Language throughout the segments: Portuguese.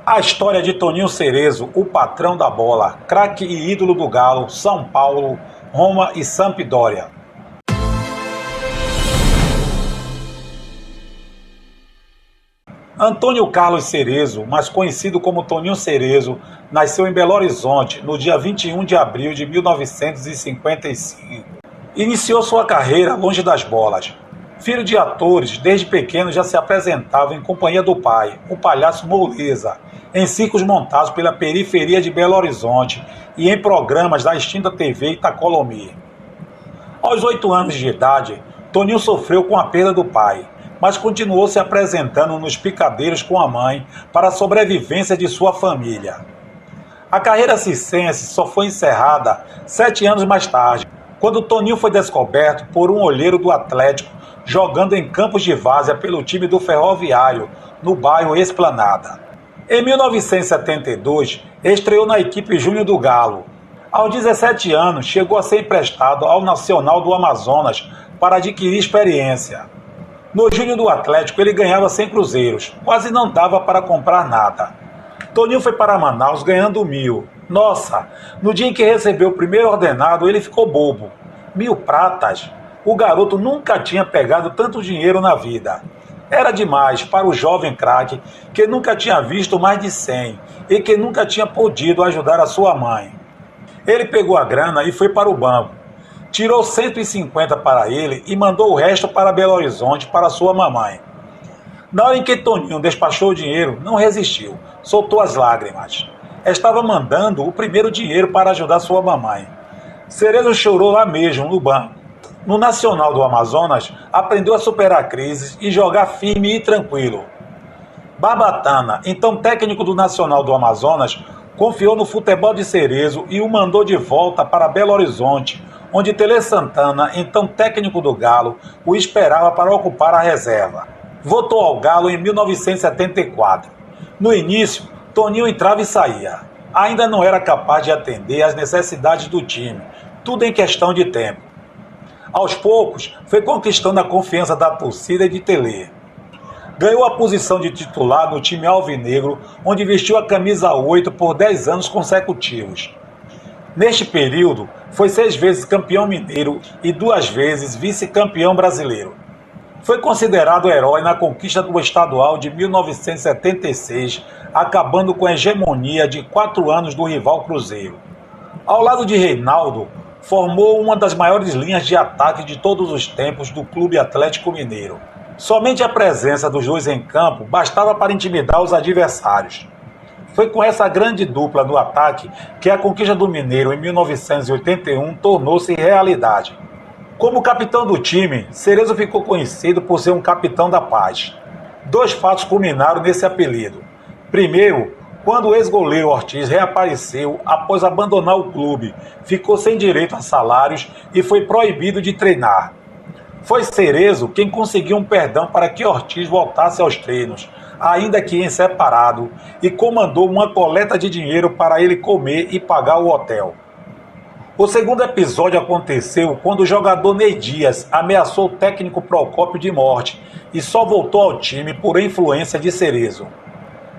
A história de Toninho Cerezo, o patrão da bola, craque e ídolo do Galo, São Paulo, Roma e Sampdoria. Antônio Carlos Cerezo, mais conhecido como Toninho Cerezo, nasceu em Belo Horizonte no dia 21 de abril de 1955. Iniciou sua carreira longe das bolas. Filho de atores, desde pequeno já se apresentava em companhia do pai, o palhaço Moleza, em circos montados pela periferia de Belo Horizonte e em programas da extinta TV Itacolomi. Aos 8 anos de idade, Toninho sofreu com a perda do pai, mas continuou se apresentando nos picadeiros com a mãe para a sobrevivência de sua família. A carreira circense só foi encerrada 7 anos mais tarde, quando Toninho foi descoberto por um olheiro do Atlético jogando em campos de várzea pelo time do Ferroviário, no bairro Esplanada. Em 1972, estreou na equipe júnior do Galo. Aos 17 anos, chegou a ser emprestado ao Nacional do Amazonas para adquirir experiência. No júnior do Atlético, ele ganhava 100 cruzeiros, quase não dava para comprar nada. Toninho foi para Manaus ganhando 1.000. Nossa, no dia em que recebeu o primeiro ordenado, ele ficou bobo. 1.000 pratas? O garoto nunca tinha pegado tanto dinheiro na vida. Era demais para o jovem craque que nunca tinha visto mais de 100 e que nunca tinha podido ajudar a sua mãe. Ele pegou a grana e foi para o banco. Tirou 150 para ele e mandou o resto para Belo Horizonte para sua mamãe. Na hora em que Toninho despachou o dinheiro, não resistiu, soltou as lágrimas. Estava mandando o primeiro dinheiro para ajudar sua mamãe. Cerezo chorou lá mesmo, no banco. No Nacional do Amazonas, aprendeu a superar crises e jogar firme e tranquilo. Barbatana, então técnico do Nacional do Amazonas, confiou no futebol de Cerezo e o mandou de volta para Belo Horizonte, onde Tele Santana, então técnico do Galo, o esperava para ocupar a reserva. Voltou ao Galo em 1974. No início, Toninho entrava e saía. Ainda não era capaz de atender às necessidades do time, tudo em questão de tempo. Aos poucos, foi conquistando a confiança da torcida e de Tele. Ganhou a posição de titular no time alvinegro, onde vestiu a camisa 8 por 10 anos consecutivos. Neste período, foi 6 vezes campeão mineiro e 2 vezes vice-campeão brasileiro. Foi considerado herói na conquista do estadual de 1976, acabando com a hegemonia de 4 anos do rival Cruzeiro. Ao lado de Reinaldo, formou uma das maiores linhas de ataque de todos os tempos do Clube Atlético Mineiro. Somente a presença dos dois em campo bastava para intimidar os adversários. Foi com essa grande dupla no ataque que a conquista do Mineiro em 1981 tornou-se realidade. Como capitão do time, Cerezo ficou conhecido por ser um capitão da paz. 2 fatos culminaram nesse apelido. Primeiro, quando o ex-goleiro Ortiz reapareceu após abandonar o clube, ficou sem direito a salários e foi proibido de treinar. Foi Cerezo quem conseguiu um perdão para que Ortiz voltasse aos treinos, ainda que em separado, e comandou uma coleta de dinheiro para ele comer e pagar o hotel. O segundo episódio aconteceu quando o jogador Ney Dias ameaçou o técnico Procópio de morte e só voltou ao time por influência de Cerezo.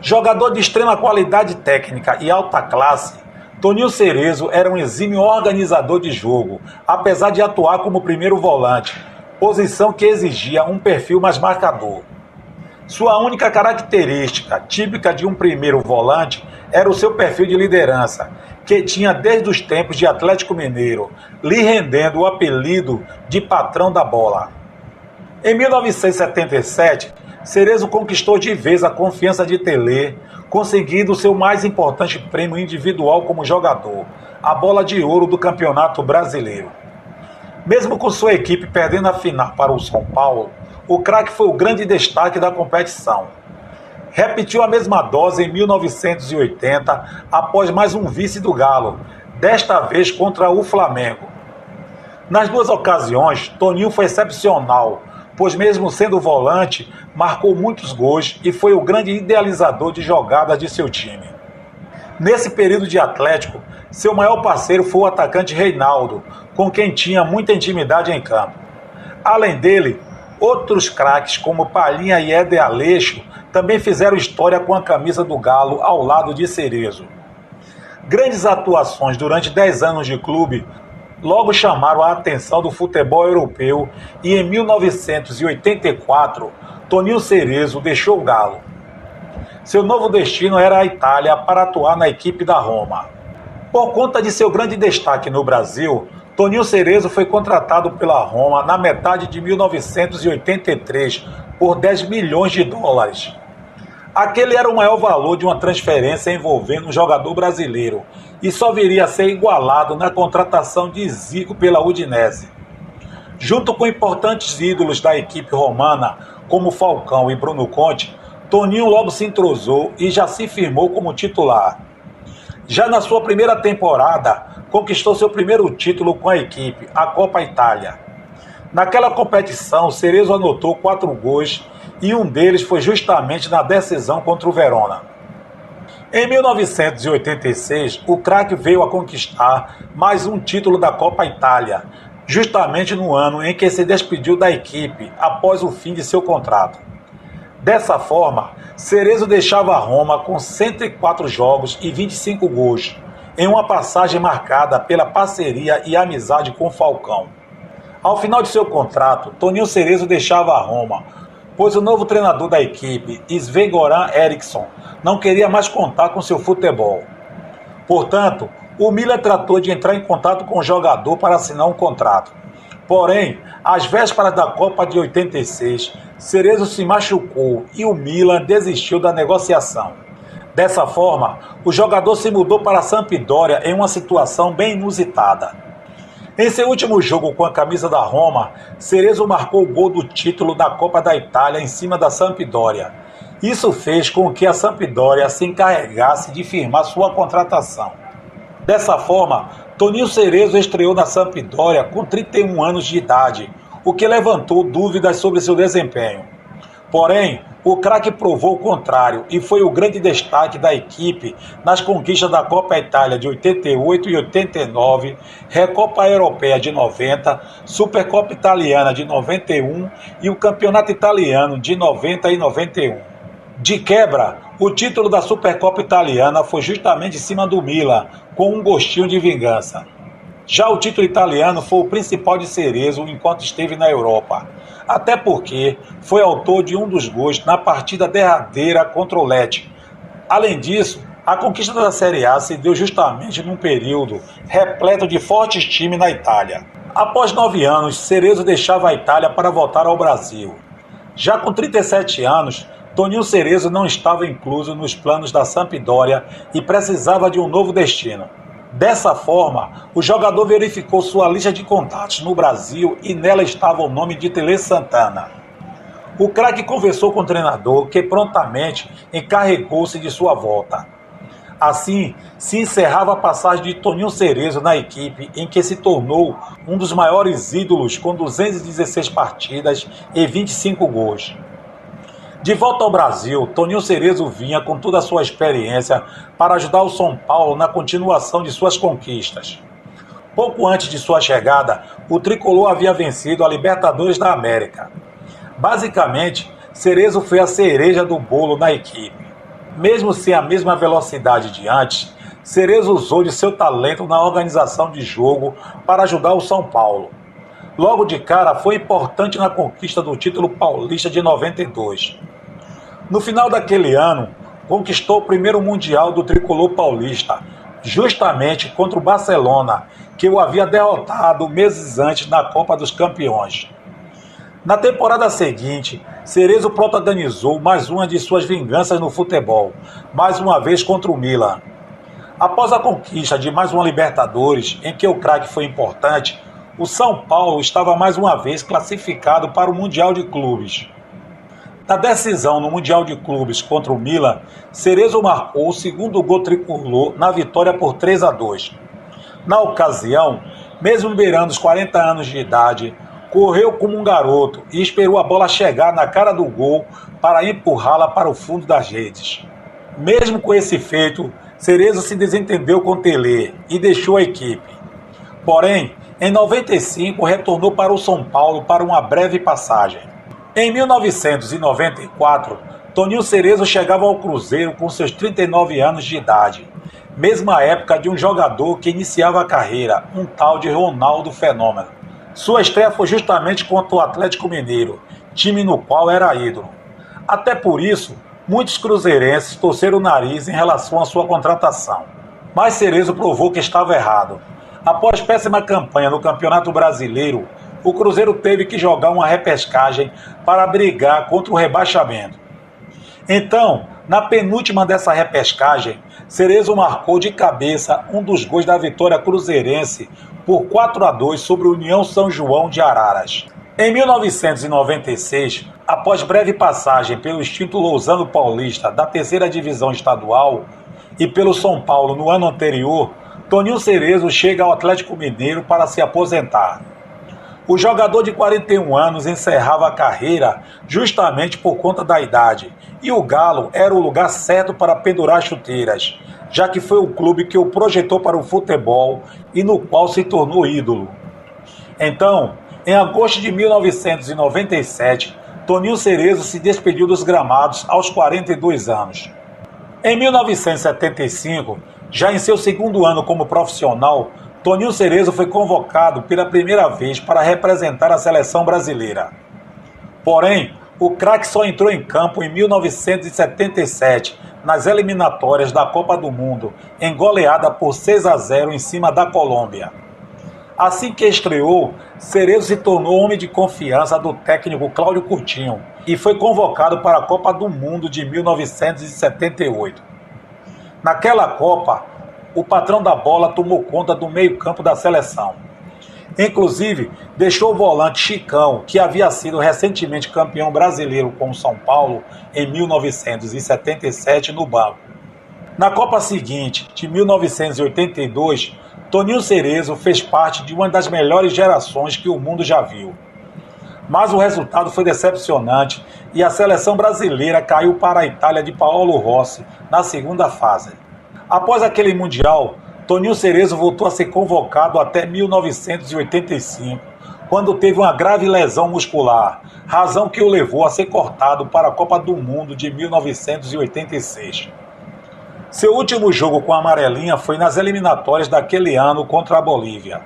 Jogador de extrema qualidade técnica e alta classe, Toninho Cerezo era um exímio organizador de jogo, apesar de atuar como primeiro volante, posição que exigia um perfil mais marcador. Sua única característica, típica de um primeiro volante, era o seu perfil de liderança, que tinha desde os tempos de Atlético Mineiro, lhe rendendo o apelido de patrão da bola. Em 1977, Cerezo conquistou de vez a confiança de Tele, conseguindo seu mais importante prêmio individual como jogador, a Bola de Ouro do Campeonato Brasileiro. Mesmo com sua equipe perdendo a final para o São Paulo, o craque foi o grande destaque da competição. Repetiu a mesma dose em 1980, após mais um vice do Galo, desta vez contra o Flamengo. Nas 2 ocasiões, Toninho foi excepcional, pois mesmo sendo volante, marcou muitos gols e foi o grande idealizador de jogadas de seu time. Nesse período de Atlético, seu maior parceiro foi o atacante Reinaldo, com quem tinha muita intimidade em campo. Além dele, Outros craques como Palhinha e Éder Aleixo também fizeram história com a camisa do Galo ao lado de Cerezo. Grandes atuações durante 10 anos de clube logo chamaram a atenção do futebol europeu e em 1984, Toninho Cerezo deixou o Galo. Seu novo destino era a Itália para atuar na equipe da Roma. Por conta de seu grande destaque no Brasil, Toninho Cerezo foi contratado pela Roma na metade de 1983 por 10 milhões de dólares. Aquele era o maior valor de uma transferência envolvendo um jogador brasileiro e só viria a ser igualado na contratação de Zico pela Udinese. Junto com importantes ídolos da equipe romana, como Falcão e Bruno Conte, Toninho logo se entrosou e já se firmou como titular. Já na sua primeira temporada, conquistou seu primeiro título com a equipe, a Copa Itália. Naquela competição, Cerezo anotou 4 gols e um deles foi justamente na decisão contra o Verona. Em 1986, o craque veio a conquistar mais um título da Copa Itália, justamente no ano em que se despediu da equipe após o fim de seu contrato. Dessa forma, Cerezo deixava a Roma com 104 jogos e 25 gols, em uma passagem marcada pela parceria e amizade com Falcão. Ao final de seu contrato, Toninho Cerezo deixava a Roma, pois o novo treinador da equipe, Sven-Goran Eriksson, não queria mais contar com seu futebol. Portanto, o Milan tratou de entrar em contato com o jogador para assinar um contrato. Porém, às vésperas da Copa de 86, Cerezo se machucou e o Milan desistiu da negociação. Dessa forma, o jogador se mudou para a Sampdoria em uma situação bem inusitada. Em seu último jogo com a camisa da Roma, Cerezo marcou o gol do título da Copa da Itália em cima da Sampdoria. Isso fez com que a Sampdoria se encarregasse de firmar sua contratação. Dessa forma, Toninho Cerezo estreou na Sampdoria com 31 anos de idade, o que levantou dúvidas sobre seu desempenho. Porém, o craque provou o contrário e foi o grande destaque da equipe nas conquistas da Copa Itália de 88 e 89, Recopa Europeia de 90, Supercopa Italiana de 91 e o Campeonato Italiano de 90 e 91. De quebra, o título da Supercopa Italiana foi justamente em cima do Milan, com um gostinho de vingança. Já o título italiano foi o principal de Cerezo enquanto esteve na Europa, até porque foi autor de um dos gols na partida derradeira contra o Lecce. Além disso, a conquista da Série A se deu justamente num período repleto de fortes times na Itália. Após 9 anos, Cerezo deixava a Itália para voltar ao Brasil. Já com 37 anos, Toninho Cerezo não estava incluso nos planos da Sampdoria e precisava de um novo destino. Dessa forma, o jogador verificou sua lista de contatos no Brasil e nela estava o nome de Tele Santana. O craque conversou com o treinador, que prontamente encarregou-se de sua volta. Assim, se encerrava a passagem de Toninho Cerezo na equipe, em que se tornou um dos maiores ídolos com 216 partidas e 25 gols. De volta ao Brasil, Toninho Cerezo vinha com toda a sua experiência para ajudar o São Paulo na continuação de suas conquistas. Pouco antes de sua chegada, o tricolor havia vencido a Libertadores da América. Basicamente, Cerezo foi a cereja do bolo na equipe. Mesmo sem a mesma velocidade de antes, Cerezo usou de seu talento na organização de jogo para ajudar o São Paulo. Logo de cara, foi importante na conquista do título paulista de 92. No final daquele ano, conquistou o primeiro Mundial do tricolor paulista, justamente contra o Barcelona, que o havia derrotado meses antes na Copa dos Campeões. Na temporada seguinte, Cerezo protagonizou mais uma de suas vinganças no futebol, mais uma vez contra o Milan. Após a conquista de mais uma Libertadores, em que o craque foi importante, o São Paulo estava mais uma vez classificado para o Mundial de Clubes. Na decisão no Mundial de Clubes contra o Milan, Cerezo marcou o segundo gol tricolor na vitória por 3-2. Na ocasião, mesmo beirando os 40 anos de idade, correu como um garoto e esperou a bola chegar na cara do gol para empurrá-la para o fundo das redes. Mesmo com esse feito, Cerezo se desentendeu com Tele e deixou a equipe. Porém, em 95, retornou para o São Paulo para uma breve passagem. Em 1994, Toninho Cerezo chegava ao Cruzeiro com seus 39 anos de idade, mesma época de um jogador que iniciava a carreira, um tal de Ronaldo Fenômeno. Sua estreia foi justamente contra o Atlético Mineiro, time no qual era ídolo. Até por isso, muitos cruzeirenses torceram o nariz em relação à sua contratação. Mas Cerezo provou que estava errado. Após péssima campanha no Campeonato Brasileiro, o Cruzeiro teve que jogar uma repescagem para brigar contra o rebaixamento. Então, na penúltima dessa repescagem, Cerezo marcou de cabeça um dos gols da vitória cruzeirense por 4-2 sobre o União São João de Araras. Em 1996, após breve passagem pelo extinto Lousano Paulista da terceira divisão estadual e pelo São Paulo no ano anterior, Toninho Cerezo chega ao Atlético Mineiro para se aposentar. O jogador de 41 anos encerrava a carreira justamente por conta da idade, e o Galo era o lugar certo para pendurar chuteiras, já que foi o clube que o projetou para o futebol e no qual se tornou ídolo. Então, em agosto de 1997, Toninho Cerezo se despediu dos gramados aos 42 anos. Em 1975, já em seu segundo ano como profissional, Toninho Cerezo foi convocado pela primeira vez para representar a seleção brasileira. Porém, o craque só entrou em campo em 1977, nas eliminatórias da Copa do Mundo, em goleada por 6-0 em cima da Colômbia. Assim que estreou, Cerezo se tornou homem de confiança do técnico Cláudio Coutinho e foi convocado para a Copa do Mundo de 1978. Naquela Copa, o patrão da bola tomou conta do meio-campo da seleção. Inclusive, deixou o volante Chicão, que havia sido recentemente campeão brasileiro com o São Paulo em 1977, no banco. Na Copa seguinte, de 1982, Toninho Cerezo fez parte de uma das melhores gerações que o mundo já viu. Mas o resultado foi decepcionante e a seleção brasileira caiu para a Itália de Paolo Rossi na segunda fase. Após aquele Mundial, Toninho Cerezo voltou a ser convocado até 1985, quando teve uma grave lesão muscular, razão que o levou a ser cortado para a Copa do Mundo de 1986. Seu último jogo com a amarelinha foi nas eliminatórias daquele ano contra a Bolívia.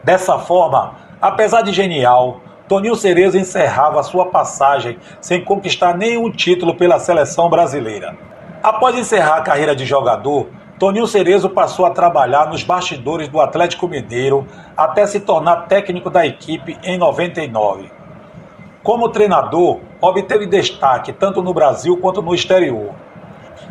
Dessa forma, apesar de genial, Toninho Cerezo encerrava sua passagem sem conquistar nenhum título pela seleção brasileira. Após encerrar a carreira de jogador, Toninho Cerezo passou a trabalhar nos bastidores do Atlético Mineiro até se tornar técnico da equipe em 99. Como treinador, obteve destaque tanto no Brasil quanto no exterior.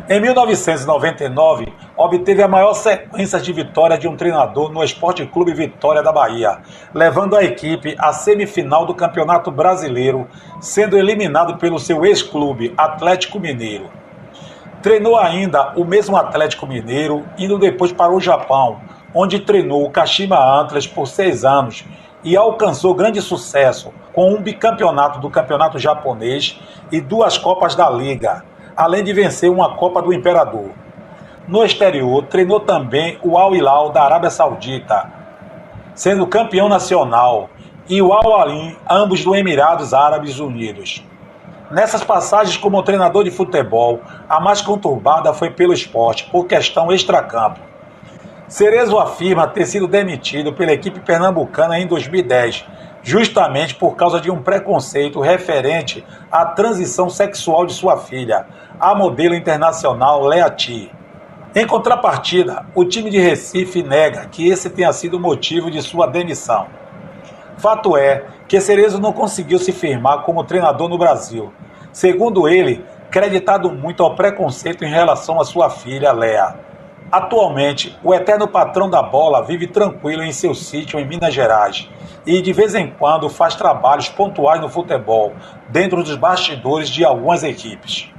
Em 1999, obteve a maior sequência de vitórias de um treinador no Esporte Clube Vitória da Bahia, levando a equipe à semifinal do Campeonato Brasileiro, sendo eliminado pelo seu ex-clube, Atlético Mineiro. Treinou ainda o mesmo Atlético Mineiro, indo depois para o Japão, onde treinou o Kashima Antlers por 6 anos e alcançou grande sucesso com um bicampeonato do Campeonato Japonês e 2 Copas da Liga, além de vencer uma Copa do Imperador. No exterior, treinou também o Al Hilal da Arábia Saudita, sendo campeão nacional, e o Al Ain, ambos do Emirados Árabes Unidos. Nessas passagens como treinador de futebol, a mais conturbada foi pelo esporte, por questão extracampo. Cerezo afirma ter sido demitido pela equipe pernambucana em 2010, justamente por causa de um preconceito referente à transição sexual de sua filha, a modelo internacional Lea Thi. Em contrapartida, o time de Recife nega que esse tenha sido o motivo de sua demissão. Fato é que Cerezo não conseguiu se firmar como treinador no Brasil, segundo ele, creditado muito ao preconceito em relação à sua filha Lea. Atualmente, o eterno patrão da bola vive tranquilo em seu sítio em Minas Gerais e de vez em quando faz trabalhos pontuais no futebol, dentro dos bastidores de algumas equipes.